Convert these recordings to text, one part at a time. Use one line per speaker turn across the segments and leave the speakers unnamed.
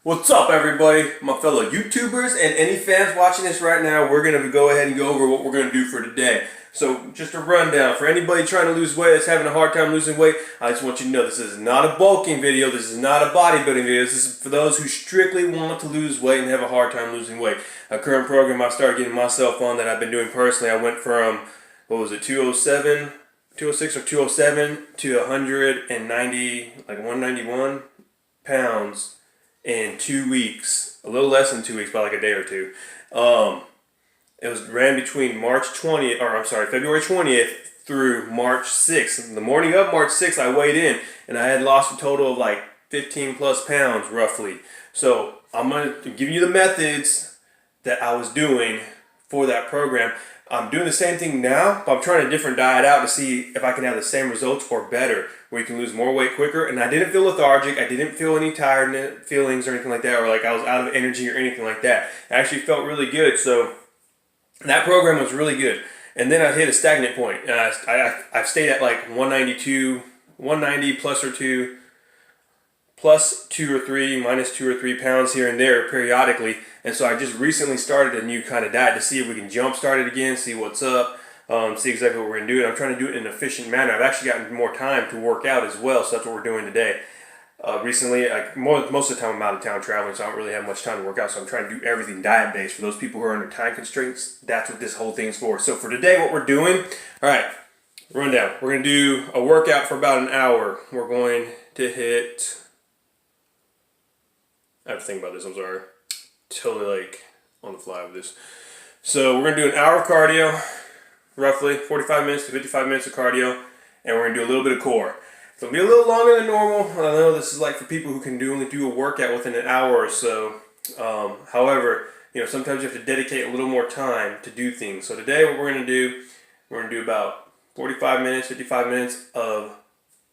What's up, everybody? My fellow YouTubers and any fans watching this right now, we're going to go ahead and go over what we're going to do for today. So, just a rundown. For anybody trying to lose weight that's having a hard time losing weight, I just want you to know this is not a bulking video. This is not a bodybuilding video. This is for those who strictly want to lose weight and have a hard time losing weight. A current program I started getting myself on that I've been doing personally, I went from, 206 or 207 to 190, like 191 pounds in 2 weeks, a little less than 2 weeks, by like a day or two. It was ran between February 20th through March 6th. The morning of March 6th, I weighed in and I had lost a total of like 15 plus pounds roughly. So I'm going to give you the methods that I was doing for that program. I'm doing the same thing now, but I'm trying a different diet out to see if I can have the same results or better, where you can lose more weight quicker. And I didn't feel lethargic. I didn't feel any tiredness feelings or anything like that, or like I was out of energy or anything like that. I actually felt really good. So that program was really good. And then I hit a stagnant point. I've stayed at like 190 plus 2 or 3, minus 2 or 3 pounds here and there periodically. And so I just recently started a new kind of diet to see if we can jumpstart it again, see what's up, see exactly what we're going to do. And I'm trying to do it in an efficient manner. I've actually gotten more time to work out as well, so that's what we're doing today. Recently, most of the time I'm out of town traveling, so I don't really have much time to work out, so I'm trying to do everything diet-based. For those people who are under time constraints, that's what this whole thing's for. So for today, what we're doing, all right, rundown. We're going to do a workout for about an hour. We're going to hit... I have to think about this, I'm sorry. Totally like on the fly with this. So we're going to do an hour of cardio, roughly 45 minutes to 55 minutes of cardio, and we're going to do a little bit of core. So it'll be a little longer than normal. I know this is like for people who can only do a workout within an hour or so. However, sometimes you have to dedicate a little more time to do things. So today what we're going to do, about 45 minutes, 55 minutes of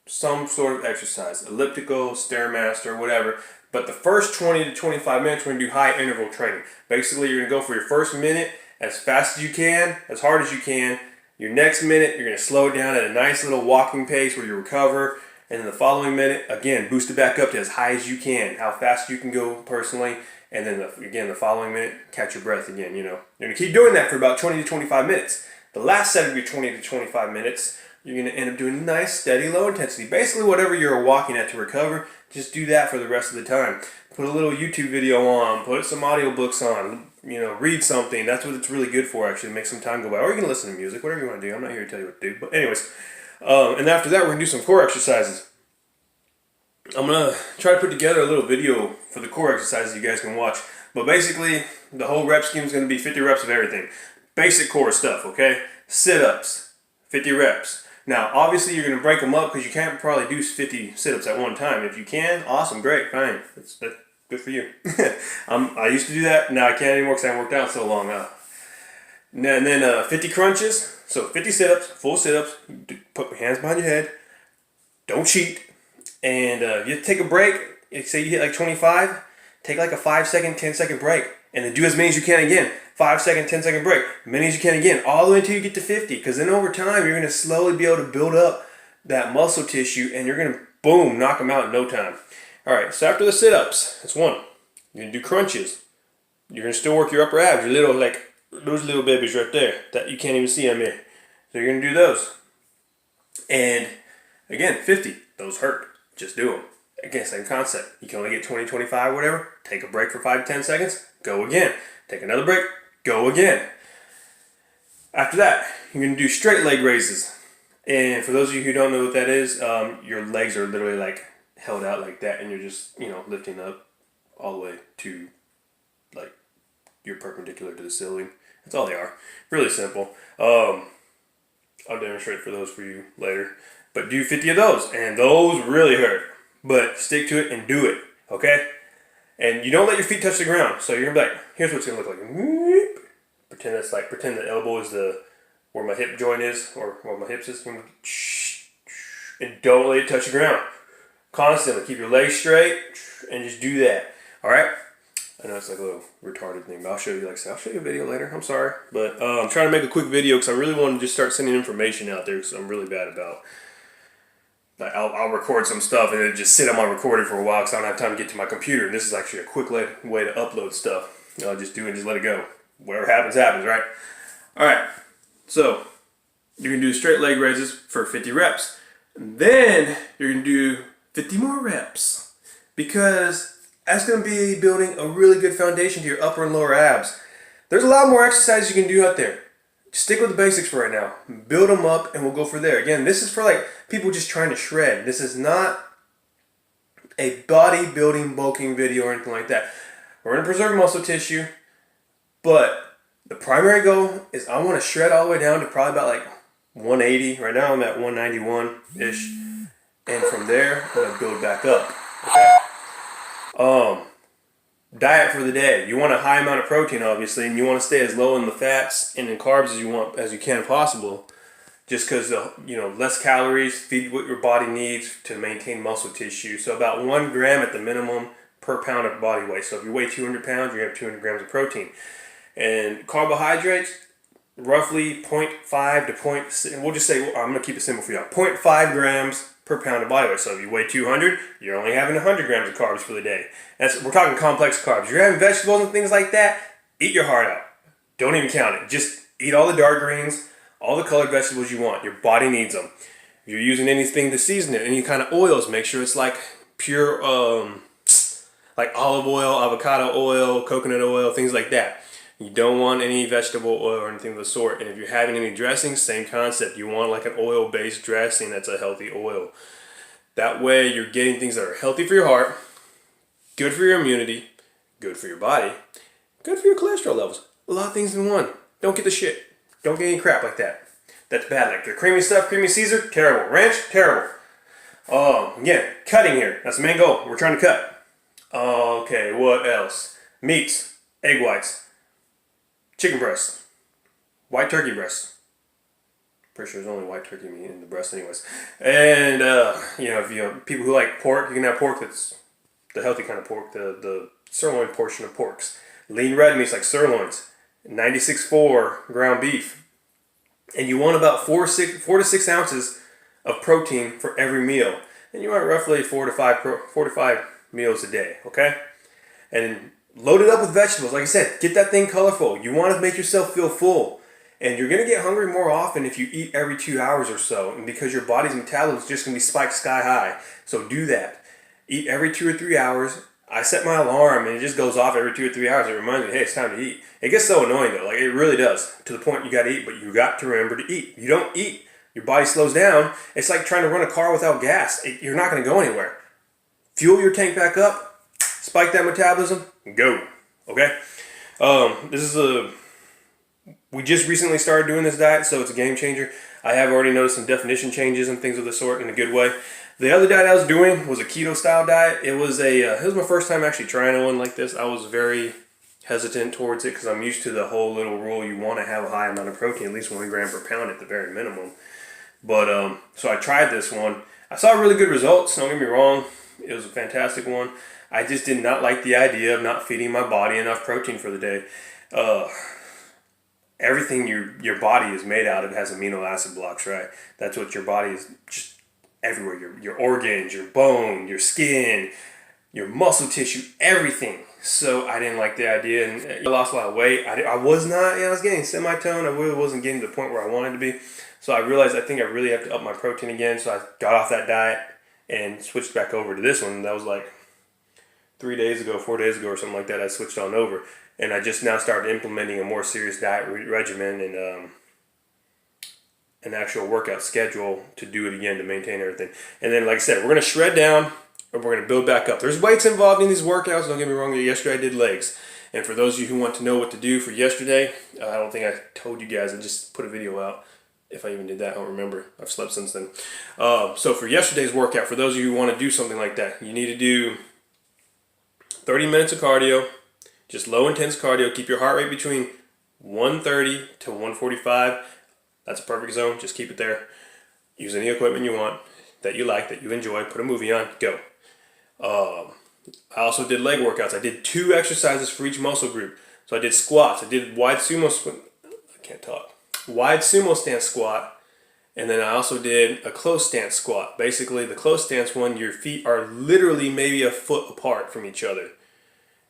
some sort of exercise, elliptical, Stairmaster, whatever. But the first 20 to 25 minutes, we're going to do high interval training. Basically, you're going to go for your first minute as fast as you can, as hard as you can. Your next minute, you're going to slow it down at a nice little walking pace where you recover. And then the following minute, again, boost it back up to as high as you can, how fast you can go personally. And then, the following minute, catch your breath again, You're going to keep doing that for about 20 to 25 minutes. The last set of your 20 to 25 minutes, you're going to end up doing nice, steady, low intensity. Basically, whatever you're walking at to recover, just do that for the rest of the time. Put a little YouTube video on, put some audiobooks on, read something. That's what it's really good for, actually, make some time go by. Or you can listen to music, whatever you want to do. I'm not here to tell you what to do. But anyways, and after that, we're going to do some core exercises. I'm going to try to put together a little video for the core exercises you guys can watch. But basically, the whole rep scheme is going to be 50 reps of everything. Basic core stuff, okay? Sit-ups, 50 reps. Now, obviously, you're going to break them up because you can't probably do 50 sit-ups at one time. If you can, awesome, great, fine. That's good for you. I used to do that. Now I can't anymore because I haven't worked out so long. And then 50 crunches. So 50 sit-ups, full sit-ups. Put your hands behind your head. Don't cheat. And you take a break. Say you hit like 25. Take like a 5-second, 10-second break. And then do as many as you can again. 5-second, 10-second break. Many as you can again. All the way until you get to 50. Because then over time, you're going to slowly be able to build up that muscle tissue. And you're going to, boom, knock them out in no time. Alright, so after the sit-ups, that's one. You're going to do crunches. You're going to still work your upper abs. Your little, like, those little babies right there. That you can't even see them here. So you're going to do those. And, again, 50. Those hurt. Just do them. Again, same concept. You can only get 20, 25, whatever. Take a break for 5 to 10 seconds. Go again. Take another break. Go again. After that, you're going to do straight leg raises. And for those of you who don't know what that is, your legs are literally like held out like that, and you're just, lifting up all the way to, like, you're perpendicular to the ceiling. That's all they are. Really simple. I'll demonstrate for those for you later. But do 50 of those, and those really hurt. But stick to it and do it, okay? And you don't let your feet touch the ground. So you're gonna be like, here's what it's gonna look like. Pretend the elbow is where my hip joint is, or where my hips is. And don't let it touch the ground. Constantly keep your legs straight and just do that. All right. I know it's like a little retarded thing, but I'll show you. I'll show you a video later. I'm sorry, but I'm trying to make a quick video because I really want to just start sending information out there because I'm really bad about I'll record some stuff and it'll just sit on my recorder for a while because I don't have time to get to my computer. And this is actually a quick way to upload stuff. I'll just do it and just let it go. Whatever happens, happens, right? All right. So you're going to do straight leg raises for 50 reps. And then you're going to do 50 more reps because that's going to be building a really good foundation to your upper and lower abs. There's a lot more exercises you can do out there. Stick with the basics for right now. Build them up and we'll go from there. Again, this is for like people just trying to shred. This is not a bodybuilding bulking video or anything like that. We're going to preserve muscle tissue, but the primary goal is I want to shred all the way down to probably about like 180. Right now I'm at 191-ish. And from there, I'm going to build back up. Okay? Diet for the day. You want a high amount of protein, obviously, and you want to stay as low in the fats and in carbs as you can possible. Just because less calories, feed what your body needs to maintain muscle tissue. So about 1 gram at the minimum per pound of body weight. So if you weigh 200 pounds, you're gonna have 200 grams of protein. And carbohydrates, roughly 0.5 to 0.6. We'll just say I'm gonna keep it simple for you. 0.5 grams per pound of body weight. So if you weigh 200, you're only having 100 grams of carbs for the day. We're talking complex carbs. You're having vegetables and things like that, eat your heart out. Don't even count it. Just eat all the dark greens, all the colored vegetables you want. Your body needs them. If you're using anything to season it, any kind of oils, make sure it's like pure, like olive oil, avocado oil, coconut oil, things like that. You don't want any vegetable oil or anything of the sort. And if you're having any dressing, same concept. You want like an oil-based dressing that's a healthy oil. That way you're getting things that are healthy for your heart, good for your immunity, good for your body, good for your cholesterol levels. A lot of things in one. Don't get the shit. Don't get any crap like that. That's bad. Like the creamy stuff, creamy Caesar, terrible. Ranch, terrible. Again, cutting here. That's the main goal. We're trying to cut. Okay, what else? Meats, egg whites. Chicken breast, white turkey breast. Pretty sure there's only white turkey meat in the breast anyways. And, if people who like pork, you can have pork that's the healthy kind of pork, the sirloin portion of porks. Lean red meats like sirloins, 96.4 ground beef. And you want about 4 to 6 ounces of protein for every meal. And you want roughly 4 to 5 meals a day, okay? And load it up with vegetables. Like I said, get that thing colorful. You want to make yourself feel full. And you're going to get hungry more often if you eat every 2 hours or so. And because your body's metabolism is just going to be spiked sky high. So do that. Eat every 2 or 3 hours. I set my alarm and it just goes off every 2 or 3 hours. It reminds me, hey, it's time to eat. It gets so annoying though. Like it really does. To the point you got to eat. But you got to remember to eat. You don't eat, your body slows down. It's like trying to run a car without gas. You're not going to go anywhere. Fuel your tank back up. Spike that metabolism. Go. Okay? We just recently started doing this diet, so it's a game changer. I have already noticed some definition changes and things of the sort in a good way. The other diet I was doing was a keto style diet. It was my first time actually trying one like this. I was very hesitant towards it because I'm used to the whole little rule. You want to have a high amount of protein, at least 1 gram per pound at the very minimum. But so I tried this one. I saw really good results. Don't get me wrong. It was a fantastic one. I just did not like the idea of not feeding my body enough protein for the day. Everything your body is made out of has amino acid blocks, right? That's what your body is just everywhere. Your organs, your bone, your skin, your muscle tissue, everything. So I didn't like the idea, and I lost a lot of weight. I was getting semi-toned. I really wasn't getting to the point where I wanted to be. So I realized I think I really have to up my protein again. So I got off that diet and switched back over to this one. That was like 4 days ago or something like that. I switched on over. And I just now started implementing a more serious diet regimen and an actual workout schedule to do it again to maintain everything. And then, like I said, we're going to shred down and we're going to build back up. There's weights involved in these workouts. Don't get me wrong. Yesterday I did legs. And for those of you who want to know what to do for yesterday, I don't think I told you guys. I just put a video out. If I even did that, I don't remember. I've slept since then. So for yesterday's workout, for those of you who want to do something like that, you need to do 30 minutes of cardio. Just low intense cardio. Keep your heart rate between 130 to 145. That's a perfect zone. Just keep it there. Use any equipment you want, that you like, that you enjoy. Put a movie on. Go. I also did leg workouts. I did 2 exercises for each muscle group. So I did squats. I did wide sumo stance squat. And then I also did a close stance squat. Basically, the close stance one, your feet are literally maybe a foot apart from each other.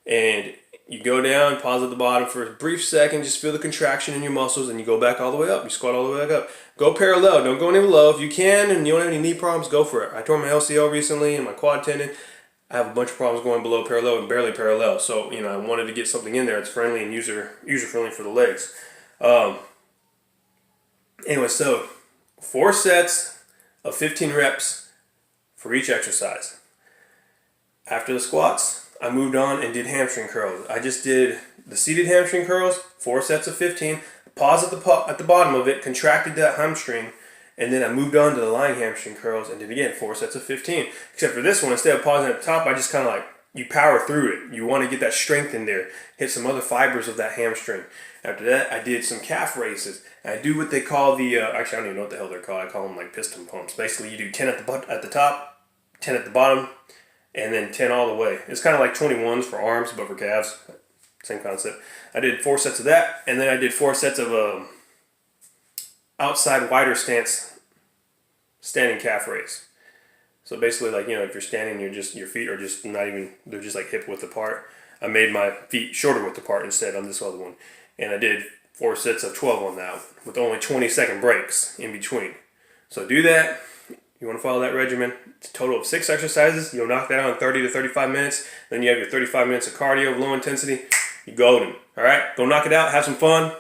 And you go down, pause at the bottom for a brief second, just feel the contraction in your muscles, and you go back all the way up. You squat all the way back up. Go parallel, don't go any low. If you can and you don't have any knee problems, go for it. I tore my LCL recently and my quad tendon. I have a bunch of problems going below parallel and barely parallel. So, I wanted to get something in there that's friendly and user-friendly for the legs. Anyway, so 4 sets of 15 reps for each exercise. After the squats, I moved on and did hamstring curls. I just did the seated hamstring curls, 4 sets of 15, pause at the bottom of it, contracted that hamstring, and then I moved on to the lying hamstring curls and did again 4 sets of 15. Except for this one, instead of pausing at the top, I just kind of like, you power through it. You want to get that strength in there, hit some other fibers of that hamstring. After that, I did some calf raises. I do what they call the, actually I don't even know what the hell they're called. I call them like piston pumps. Basically, you do 10 at the top, 10 at the bottom, and then 10 all the way. It's kind of like 21s for arms, but for calves. Same concept. I did 4 sets of that, and then I did 4 sets of outside wider stance standing calf raise. So basically, like, if you're standing, your feet are just not even, they're just like hip width apart. I made my feet shoulder width apart instead on this other one. And I did 4 sets of 12 on that with only 20-second breaks in between. So do that. You want to follow that regimen. It's a total of 6 exercises. You'll knock that out in 30 to 35 minutes. Then you have your 35 minutes of cardio, low intensity. You're golden. All right? Go knock it out. Have some fun.